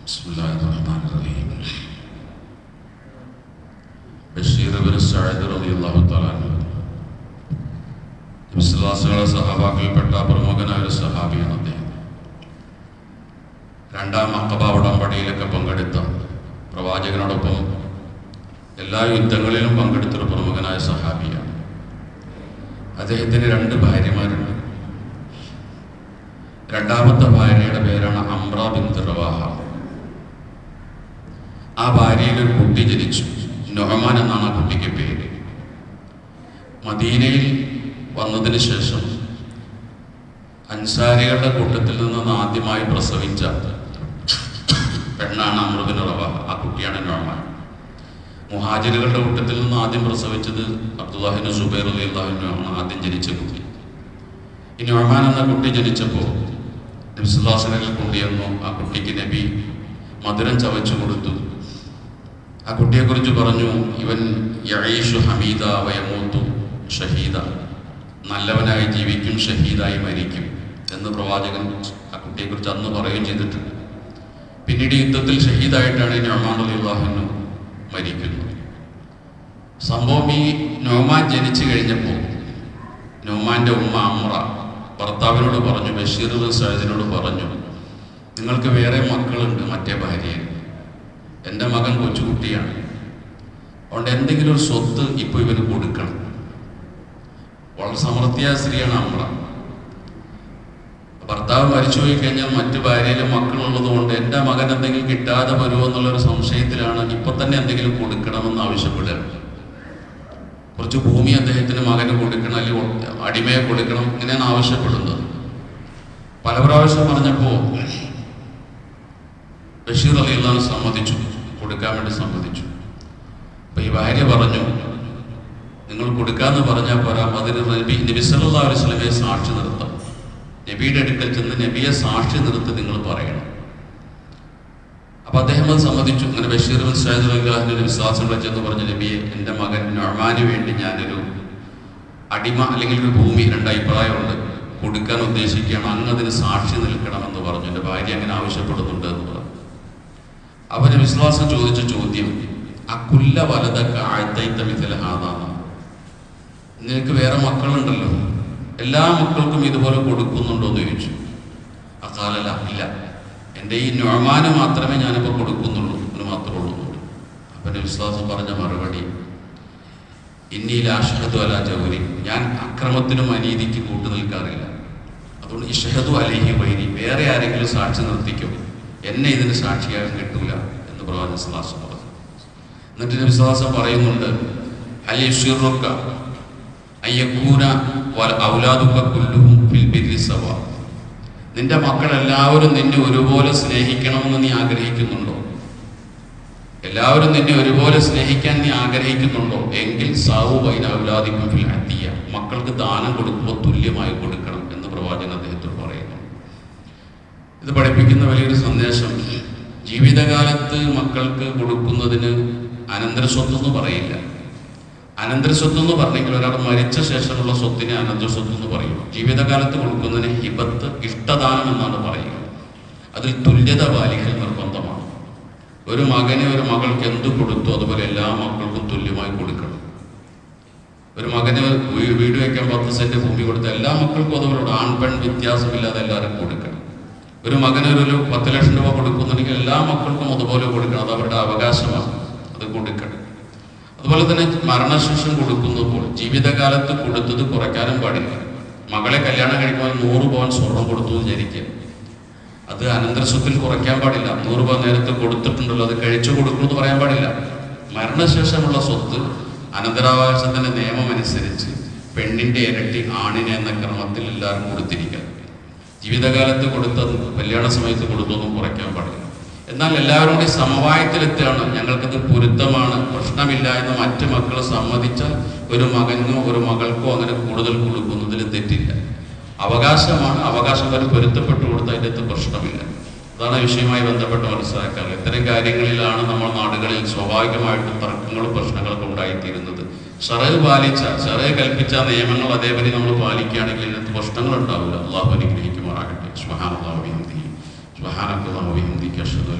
ബിസ്മില്ലാഹിർറഹ്മാനിർറഹീം. Basheer Ibnu Saad റളിയല്ലാഹു തആല അൻഹു വിശ്വാസികളുടെ സഹാബാക്കളിൽപ്പെട്ട പ്രമുഖനായ ഒരു സഹാബിയാണ് അദ്ദേഹം. രണ്ടാം അഖബ ഉടമ്പടിയിലൊക്കെ പങ്കെടുത്ത, പ്രവാചകനോടൊപ്പം എല്ലാ യുദ്ധങ്ങളിലും പങ്കെടുത്തൊരു പ്രമുഖനായ സഹാബിയാണ്. അദ്ദേഹത്തിന് 2 ഭാര്യമാരുണ്ട്. രണ്ടാമത്തെ ഭാര്യയുടെ പേരാണ് അംറ ബിൻത് റവാഹ. ആ ഭാര്യയിൽ ഒരു കുട്ടി ജനിച്ചു. നുഅ്മാൻ എന്നാണ് ആ കുട്ടിക്ക് പേര്. മദീനയിൽ വന്നതിന് ശേഷം അൻസാരികളുടെ കൂട്ടത്തിൽ നിന്ന് ആദ്യമായി പ്രസവിച്ച പെണ്ണാണ് അംറ ബിൻ റവാഹ. ആ കുട്ടിയാണ് നുഅ്മാൻ. മുഹാജിറുകളുടെ കൂട്ടത്തിൽ നിന്ന് ആദ്യം പ്രസവിച്ചത് അബ്ദുല്ലാഹി ഇബ്നു സുബൈർ റളിയല്ലാഹു അൻഹു ആണ് ആദ്യം ജനിച്ച കുട്ടി. ഈ നുഅ്മാൻ എന്ന കുട്ടി ജനിച്ചപ്പോൾ നബി സല്ലല്ലാഹു അലൈഹി വസല്ലം കൊണ്ടുവന്നു. ആ കുട്ടിക്ക് നബി മധുരം ചവച്ചു കൊടുത്തു. ആ കുട്ടിയെക്കുറിച്ച് പറഞ്ഞു, ഇവൻ യഈഷു ഹമീദ വയമൂതു ഷഹീദ, നല്ലവനായി ജീവിക്കും, ഷഹീദായി മരിക്കും എന്ന് പ്രവാചകൻ ആ കുട്ടിയെക്കുറിച്ച് അന്ന് പറയുകയും ചെയ്തിട്ടുണ്ട്. പിന്നീട് യുദ്ധത്തിൽ ഷഹീദായിട്ടാണ് നുഅ്മാൻ റളിയല്ലാഹു അൻഹു മരിക്കുന്നത്. സംഭവം, ഈ നുഅ്മാൻ ജനിച്ചു കഴിഞ്ഞപ്പോൾ നുഅ്മാന്റെ ഉമ്മ അംറ ഭർത്താവിനോട് പറഞ്ഞു, ബഷീർ ഇബ്നു സഅദിനോട് പറഞ്ഞു, നിങ്ങൾക്ക് വേറെ മക്കളുണ്ട്, മറ്റേ ഭാര്യയിൽ. എൻ്റെ മകൻ കൊച്ചുകുട്ടിയാണ്, അതുകൊണ്ട് എന്തെങ്കിലും ഒരു സ്വത്ത് ഇപ്പോൾ ഇവന് കൊടുക്കണം. വളരെ സമൃദ്ധിയായ സ്ത്രീയാണ് അംറ. ഭർത്താവ് മരിച്ചുപോയി കഴിഞ്ഞാൽ മറ്റു ഭാര്യയിലും മക്കളുള്ളത് കൊണ്ട് എൻ്റെ മകൻ എന്തെങ്കിലും കിട്ടാതെ വരുമോ എന്നുള്ളൊരു സംശയത്തിലാണ് ഇപ്പൊ തന്നെ എന്തെങ്കിലും കൊടുക്കണമെന്ന് ആവശ്യപ്പെടുകയാണ്. കുറച്ച് ഭൂമി അദ്ദേഹത്തിന് മകന് കൊടുക്കണം, അല്ലെങ്കിൽ അടിമയെ കൊടുക്കണം, ഇങ്ങനെയാണ് ആവശ്യപ്പെടുന്നത്. പല പ്രാവശ്യം പറഞ്ഞപ്പോൾ ബഷീർ റളിയല്ലാഹു അൻഹു സമ്മതിച്ചു, കൊടുക്കാൻ വേണ്ടി സമ്മതിച്ചു. അപ്പൊ ഈ ഭാര്യ പറഞ്ഞു, നിങ്ങൾ കൊടുക്കാന്ന് പറഞ്ഞാൽ പോരാ, അതിന് നബി സല്ലല്ലാഹു അലൈഹി വസല്ലമയെ സാക്ഷി നിർത്താം. നബിയുടെ അടുക്കൽ ചെന്ന് നബിയെ സാക്ഷി നിർത്തി നിങ്ങൾ പറയണം. അപ്പൊ അദ്ദേഹം അത് സമ്മതിച്ചു. അങ്ങനെ ബഷീർ ഇബ്നു സഅദ് റളിയല്ലാഹു അൻഹു വിശ്വാസം വെച്ചെന്ന് പറഞ്ഞു, നബിയെ, എൻ്റെ മകൻ നുഅ്മാന് വേണ്ടി ഞാനൊരു അടിമ അല്ലെങ്കിൽ ഒരു ഭൂമി, 2 അഭിപ്രായമുണ്ട്, കൊടുക്കാൻ ഉദ്ദേശിക്കുകയാണ്, അങ്ങ് അതിന് സാക്ഷി നിൽക്കണമെന്ന് പറഞ്ഞു. എൻ്റെ ഭാര്യ അങ്ങനെ ആവശ്യപ്പെടുന്നുണ്ട് എന്ന് പറഞ്ഞു. അവന് വിശ്വാസം ചോദിച്ച ചോദ്യം, അക്കുല്ല വലതൊക്കെ ആഴ്ത്തൈത്ത മിഥല ഹാദാണ്, നിനക്ക് വേറെ മക്കളുണ്ടല്ലോ, എല്ലാ മക്കൾക്കും ഇതുപോലെ കൊടുക്കുന്നുണ്ടോ എന്ന് ചോദിച്ചു. അക്കാലല്ല, ഇല്ല, എൻ്റെ ഈ നുഅ്മാന് മാത്രമേ ഞാനിപ്പോൾ കൊടുക്കുന്നുള്ളൂ, എന്ന് മാത്രമേ ഉള്ളൂ. അപ്പം വിശ്വാസം പറഞ്ഞ മറുപടി, ഇന്നി ലാ അശ്ഹദു അലാ ജൗരി, ഞാൻ അക്രമത്തിനും അനീതിക്ക് കൂട്ടു നിൽക്കാറില്ല, അതുകൊണ്ട് ഇശ്ഹദു അലൈഹി ഗൈരി, വേറെ ആരെങ്കിലും സാക്ഷി നിർത്തിക്കും, എന്നെ ഇതിന് സാക്ഷിയാകാൻ കിട്ടൂല എന്ന് പ്രവാചകൻ സല്ലല്ലാഹു അലൈഹി വസല്ലം പറഞ്ഞു. എന്നിട്ട് വിശ്വാസം പറയുന്നുണ്ട്, ഹൽ യുസിറുക അയ്യകൂന ഔലാദുക കുല്ലുഹും ഫിൽ ബിർരി സവാ, നിന്റെ മക്കളെല്ലാവരും നിന്നെ ഒരുപോലെ സ്നേഹിക്കണമെന്ന് നീ ആഗ്രഹിക്കുന്നുണ്ടോ? എല്ലാവരും നിന്നെ ഒരുപോലെ സ്നേഹിക്കാൻ നീ ആഗ്രഹിക്കുന്നുണ്ടോ? എങ്കിൽ സാവു ബൈന ഔലാദിക്കും ഫിൽ അദിയ, മക്കൾക്ക് ദാനം കൊടുക്കുമ്പോൾ തുല്യമായി കൊടുക്കണം എന്ന് പ്രവാചകൻ അദ്ദേഹത്തോട് പറയുന്നു. ഇത് പഠിപ്പിക്കുന്ന വലിയൊരു സന്ദേശം, ജീവിതകാലത്ത് മക്കൾക്ക് കൊടുക്കുന്നതിന് അനന്തരസ്വത്ത് എന്ന് പറയില്ല. അനന്തരസ്വത്ത് എന്ന് പറഞ്ഞെങ്കിൽ ഒരാൾ മരിച്ച ശേഷമുള്ള സ്വത്തിനെ അനന്തരസ്വത്ത് എന്ന് പറയും. ജീവിതകാലത്ത് കൊടുക്കുന്നതിന് ഹിബത്ത്, ഇഷ്ടദാനം എന്നാണ് പറയുക. അതിൽ തുല്യത പാലിക്കൽ നിർബന്ധമാണ്. ഒരു മകന് ഒരു മകൾക്ക് എന്ത് കൊടുത്തു അതുപോലെ എല്ലാ മക്കൾക്കും തുല്യമായി കൊടുക്കണം. ഒരു മകന് വീട് വയ്ക്കാൻ 10 സെന്റ് ഭൂമി കൊടുത്ത എല്ലാ മക്കൾക്കും അതുപോലെ ആൺ പെൺ വ്യത്യാസമില്ലാതെ എല്ലാവരും കൊടുക്കണം. ഒരു മകന് ഒരു 10 ലക്ഷം രൂപ കൊടുക്കുന്നുണ്ടെങ്കിൽ എല്ലാ മക്കൾക്കും അതുപോലെ കൊടുക്കണം. അത് അവരുടെ അവകാശമാണ്, അത് കൊടുക്കണം. അതുപോലെ തന്നെ മരണശേഷം കൊടുക്കുന്നപ്പോൾ ജീവിതകാലത്ത് കൊടുത്തത് കുറയ്ക്കാനും പാടില്ല. മകളെ കല്യാണം കഴിക്കുമ്പോൾ 100 പവൻ സ്വർണം കൊടുത്തു വിചാരിക്കുക, അത് അനന്തരസ്വത്തിൽ കുറയ്ക്കാൻ പാടില്ല. 100 പവൻ നേരത്തെ കൊടുത്തിട്ടുണ്ടല്ലോ, അത് കഴിച്ചു കൊടുക്കുമെന്ന് പറയാൻ പാടില്ല. മരണശേഷമുള്ള സ്വത്ത് അനന്തരാവകാശത്തിന്റെ നിയമം അനുസരിച്ച് പെണ്ണിന്റെ ഇരട്ടി ആണിനെ എന്ന ക്രമത്തിൽ എല്ലാവരും കൊടുത്തിരിക്കണം. ജീവിതകാലത്ത് കൊടുത്തത് കല്യാണ സമയത്ത് കൊടുത്തൊന്നും കുറയ്ക്കാൻ പാടില്ല. എന്നാൽ എല്ലാവരും കൂടി സമവായത്തിലെത്തുകയാണ്, ഞങ്ങൾക്കത് പൊരുത്തമാണ്, പ്രശ്നമില്ല എന്ന് മറ്റു മക്കൾ സമ്മതിച്ചാൽ ഒരു മകനോ ഒരു മകൾക്കോ അങ്ങനെ കൂടുതൽ കൊടുക്കുന്നതിൽ തെറ്റില്ല. അവകാശമാണ്, അവകാശം വരെ പൊരുത്തപ്പെട്ടു കൊടുത്താൽ അതിൻ്റെ അകത്ത് പ്രശ്നമില്ല. അതാണ് വിഷയവുമായി ബന്ധപ്പെട്ട് മനസ്സിലാക്കാറ്. ഇത്തരം കാര്യങ്ങളിലാണ് നമ്മുടെ നാടുകളിൽ സ്വാഭാവികമായിട്ടും തർക്കങ്ങളും പ്രശ്നങ്ങളൊക്കെ ഉണ്ടായിത്തീരുന്നത്. ശറഅ് പാലിച്ച, ശറഅ് കൽപ്പിച്ച നിയമങ്ങൾ അതേപടി നമ്മൾ പാലിക്കുകയാണെങ്കിൽ ഇതിനകത്ത് പ്രശ്നങ്ങൾ ഉണ്ടാവില്ല. അള്ളാഹു അനുഗ്രഹിക്കുമാറാകട്ടെ. സുബ്ഹാനല്ലാഹി വബിഹംദിഹി സുബ്ഹാനക്കല്ലാഹു വബിഹംദിക അഷ്ഹദു